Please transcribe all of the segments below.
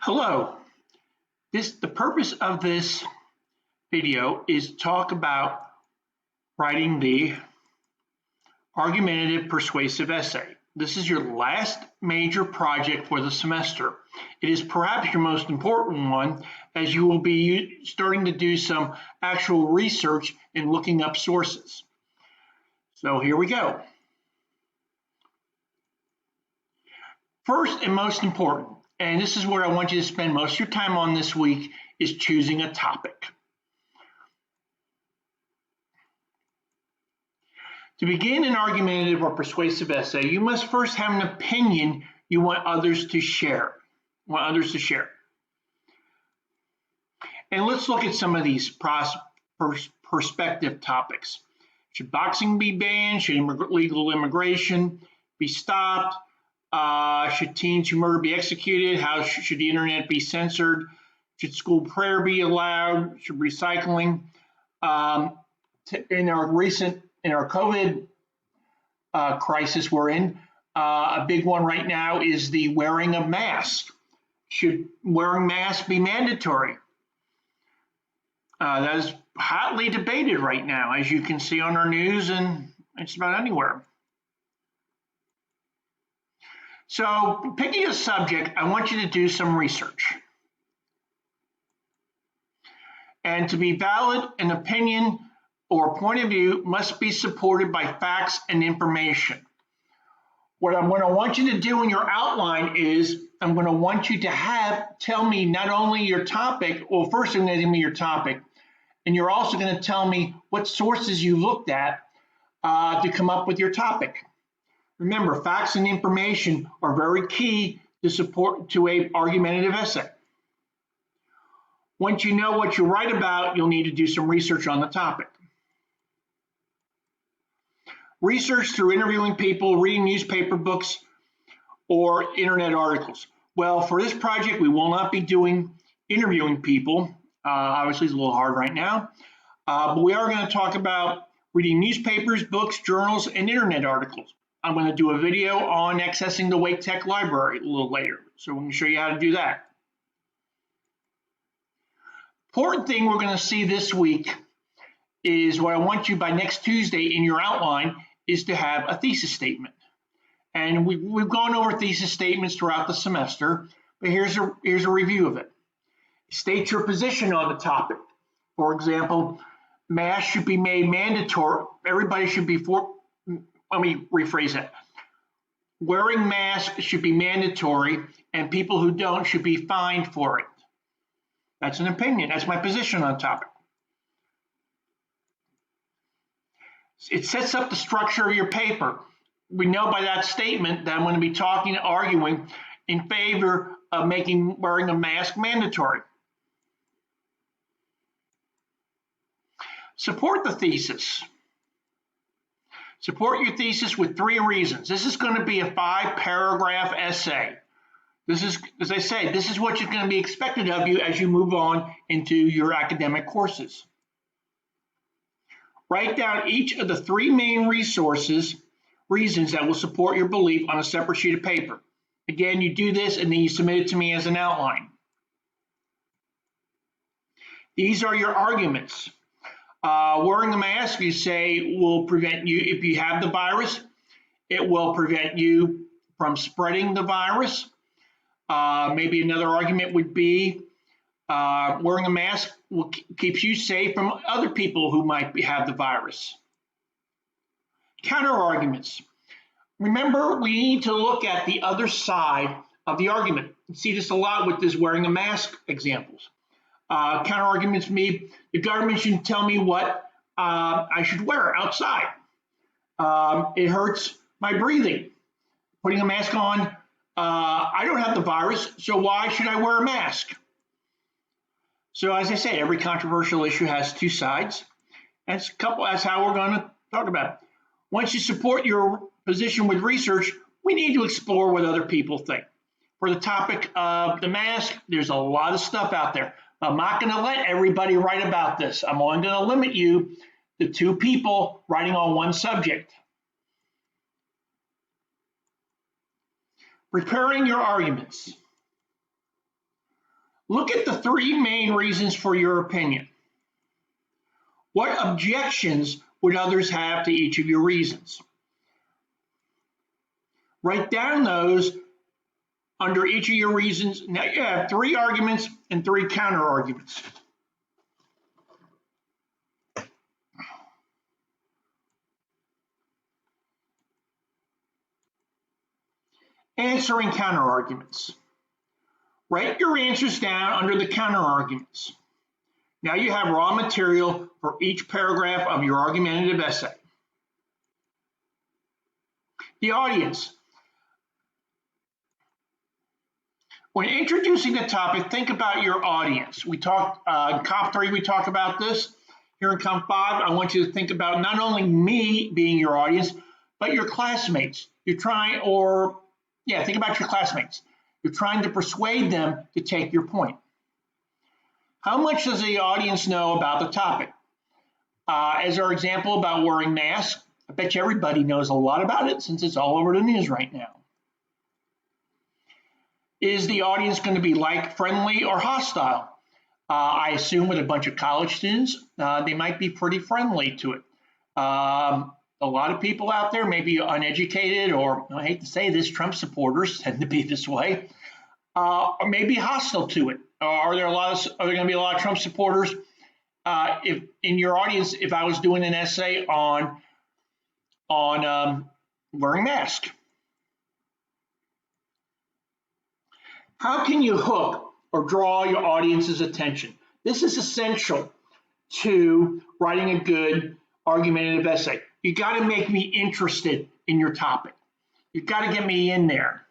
Hello. The purpose of this video is to talk about writing the argumentative persuasive essay. This is your last major project for the semester. It is perhaps your most important one, as you will be starting to do some actual research and looking up sources. So here we go. First and most important, and this is where I want you to spend most of your time on this week, is choosing a topic. To begin an argumentative or persuasive essay, you must first have an opinion you want others to share. And let's look at some of these perspective topics. Should boxing be banned? Should legal immigration be stopped? Should teens who murder be executed? How should the internet be censored? Should school prayer be allowed? Should recycling? In our COVID crisis we're in, a big one right now is the wearing of masks. Should wearing masks be mandatory? That is hotly debated right now, as you can see on our news and just about anywhere. So, picking a subject, I want you to do some research. And to be valid, an opinion or point of view must be supported by facts and information. What I'm going to want you to do in your outline is I'm going to want you to tell me not only your topic, well, first you're going to give me your topic, and you're also going to tell me what sources you looked at to come up with your topic. Remember, facts and information are very key to an argumentative essay. Once you know what you write about, you'll need to do some research on the topic. Research through interviewing people, reading newspaper books, or internet articles. Well, for this project, we will not be doing interviewing people. Obviously, it's a little hard right now. But we are going to talk about reading newspapers, books, journals, and internet articles. I'm going to do a video on accessing the Wake Tech Library a little later, so we can show you how to do that. Important thing we're going to see this week is what I want you by next Tuesday in your outline is to have a thesis statement. And we've gone over thesis statements throughout the semester, but here's a review of it. State your position on the topic. For example, masks should be made mandatory. Everybody should be let me rephrase that. Wearing masks should be mandatory, and people who don't should be fined for it. That's an opinion. That's my position on the topic. It sets up the structure of your paper. We know by that statement that I'm going to be arguing in favor of making wearing a mask mandatory. Support the thesis. Support your thesis with 3 reasons. This is going to be a 5-paragraph essay. This is, as I say, this is what is going to be expected of you as you move on into your academic courses. Write down each of the 3 main reasons that will support your belief on a separate sheet of paper. Again, you do this and then you submit it to me as an outline. These are your arguments. Wearing a mask, you say, will prevent you, if you have the virus, it will prevent you from spreading the virus. Maybe another argument would be wearing a mask keeps you safe from other people who might have the virus. Counter arguments. Remember, we need to look at the other side of the argument. You see this a lot with this wearing a mask examples. Counter arguments mean the government shouldn't tell me what I should wear outside. It hurts my breathing. Putting a mask on, I don't have the virus, so why should I wear a mask? So as I say, every controversial issue has 2 sides. That's how we're going to talk about it. Once you support your position with research, we need to explore what other people think. For the topic of the mask, there's a lot of stuff out there. I'm not going to let everybody write about this. I'm only going to limit you to 2 people writing on one subject. Preparing your arguments. Look at the three main reasons for your opinion. What objections would others have to each of your reasons? Write down those under each of your reasons. Now you have 3 arguments and 3 counter arguments. Answering counter arguments. Write your answers down under the counter arguments. Now you have raw material for each paragraph of your argumentative essay. The audience. When introducing a topic, think about your audience. We talked in Comp 3, we talked about this. Here in Comp 5, I want you to think about not only me being your audience, but your classmates. Think about your classmates. You're trying to persuade them to take your point. How much does the audience know about the topic? As our example about wearing masks, I bet you everybody knows a lot about it since it's all over the news right now. Is the audience going to be friendly, or hostile? I assume with a bunch of college students, they might be pretty friendly to it. A lot of people out there may be uneducated, or I hate to say this, Trump supporters tend to be this way, or maybe hostile to it. Are there going to be a lot of Trump supporters? If in your audience, if I was doing an essay on wearing masks, how can you hook or draw your audience's attention? This is essential to writing a good argumentative essay. You got to make me interested in your topic. You've got to get me in there.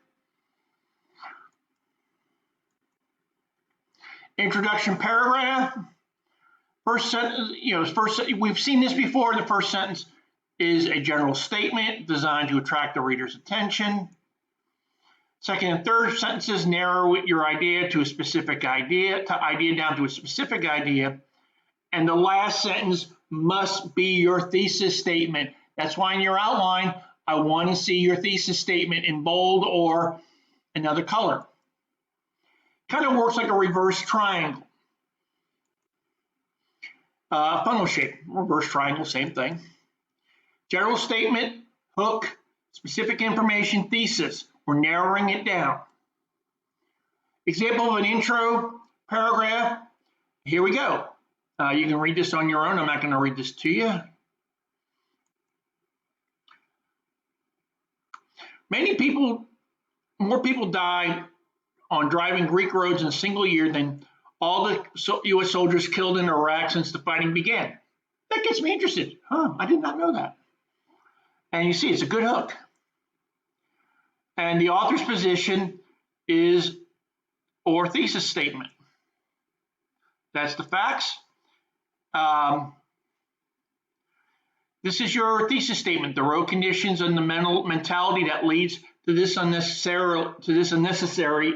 Introduction paragraph. First sentence, we've seen this before. The first sentence is a general statement designed to attract the reader's attention. Second and third sentences narrow your idea to a specific idea, down to a specific idea. And the last sentence must be your thesis statement. That's why in your outline, I want to see your thesis statement in bold or another color. Kind of works like a reverse triangle. Funnel shape, reverse triangle, same thing. General statement, hook, specific information, thesis. We're narrowing it down. Example of an intro paragraph. Here we go. You can read this on your own. I'm not going to read this to you. More people die on driving Greek roads in a single year than all the U.S. soldiers killed in Iraq since the fighting began. That gets me interested. I did not know that. And you see, it's a good hook. And the author's position is or thesis statement. That's the facts. This is your thesis statement. The road conditions and the mentality that leads to this unnecessary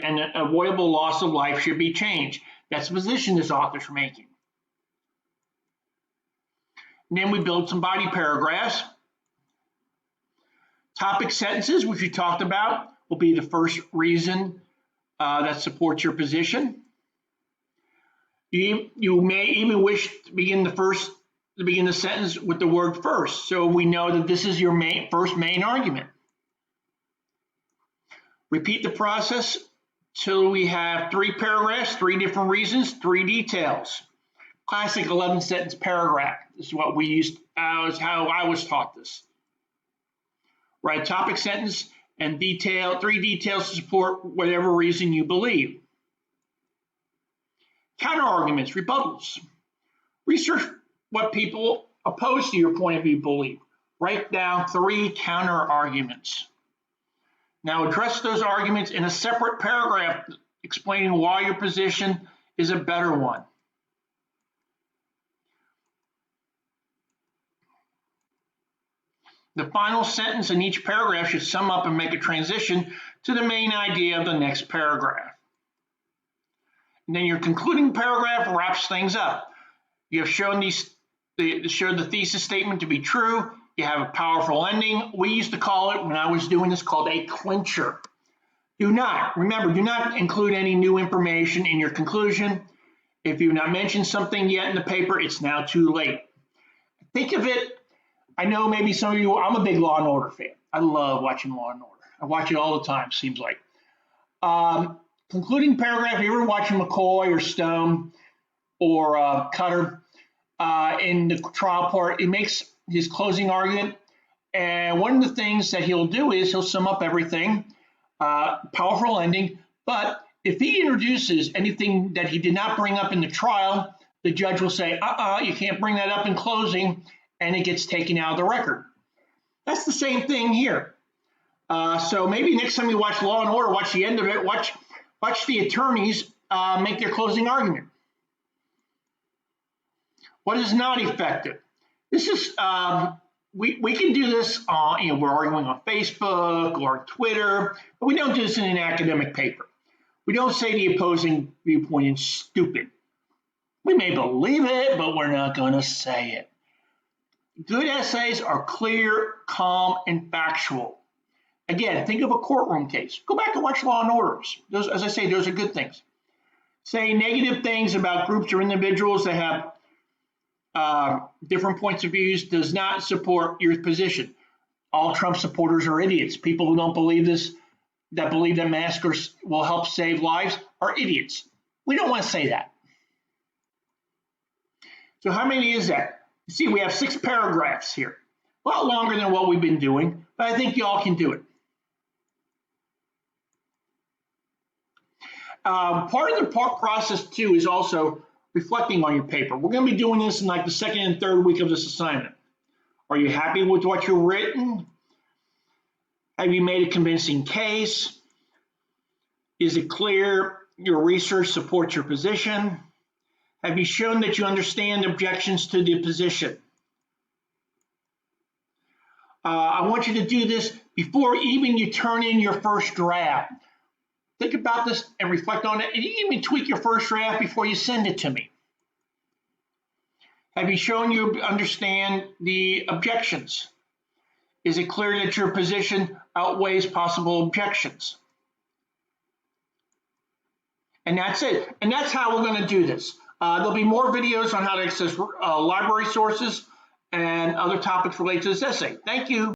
and avoidable loss of life should be changed. That's the position this author's making. And then we build some body paragraphs. Topic sentences, which we talked about, will be the first reason that supports your position. You may even wish to begin the sentence with the word first, so we know that this is your first main argument. Repeat the process till we have 3 paragraphs, 3 different reasons, 3 details. Classic 11-sentence paragraph. This is what we used, is how I was taught this. Write topic sentence and 3 details to support whatever reason you believe. Counter arguments, rebuttals. Research what people opposed to your point of view believe. Write down 3 counter arguments. Now address those arguments in a separate paragraph explaining why your position is a better one. The final sentence in each paragraph should sum up and make a transition to the main idea of the next paragraph. And then your concluding paragraph wraps things up. You have shown the thesis statement to be true. You have a powerful ending. We used to call it, when I was doing this, called a clincher. Remember, do not include any new information in your conclusion. If you've not mentioned something yet in the paper, it's now too late. Think of it, I know maybe some of you, I'm a big Law and Order fan. I love watching Law and Order. I watch it all the time, seems like. Concluding paragraph, if you ever watching McCoy or Stone or Cutter in the trial part, he makes his closing argument. And one of the things that he'll do is he'll sum up everything, powerful ending. But if he introduces anything that he did not bring up in the trial, the judge will say, you can't bring that up in closing, and it gets taken out of the record. That's the same thing here. So maybe next time you watch Law and Order, watch the end of it, watch the attorneys make their closing argument. What is not effective? This is, we can do this on, we're arguing on Facebook or Twitter, but we don't do this in an academic paper. We don't say the opposing viewpoint is stupid. We may believe it, but we're not going to say it. Good essays are clear, calm, and factual. Again, think of a courtroom case. Go back and watch Law and Orders. Those, as I say, those are good things. Say negative things about groups or individuals that have different points of views does not support your position. All Trump supporters are idiots. People who don't believe this, that believe that masks will help save lives, are idiots. We don't want to say that. So how many is that? You see, we have 6 paragraphs here. A lot longer than what we've been doing, but I think y'all can do it. Part of the process, too, is also reflecting on your paper. We're going to be doing this in like the second and third week of this assignment. Are you happy with what you've written? Have you made a convincing case? Is it clear your research supports your position? Have you shown that you understand objections to the position? I want you to do this before even you turn in your first draft. Think about this and reflect on it, and you can even tweak your first draft before you send it to me. Have you shown you understand the objections? Is it clear that your position outweighs possible objections? And that's it. And that's how we're going to do this. There'll be more videos on how to access library sources and other topics related to this essay. Thank you.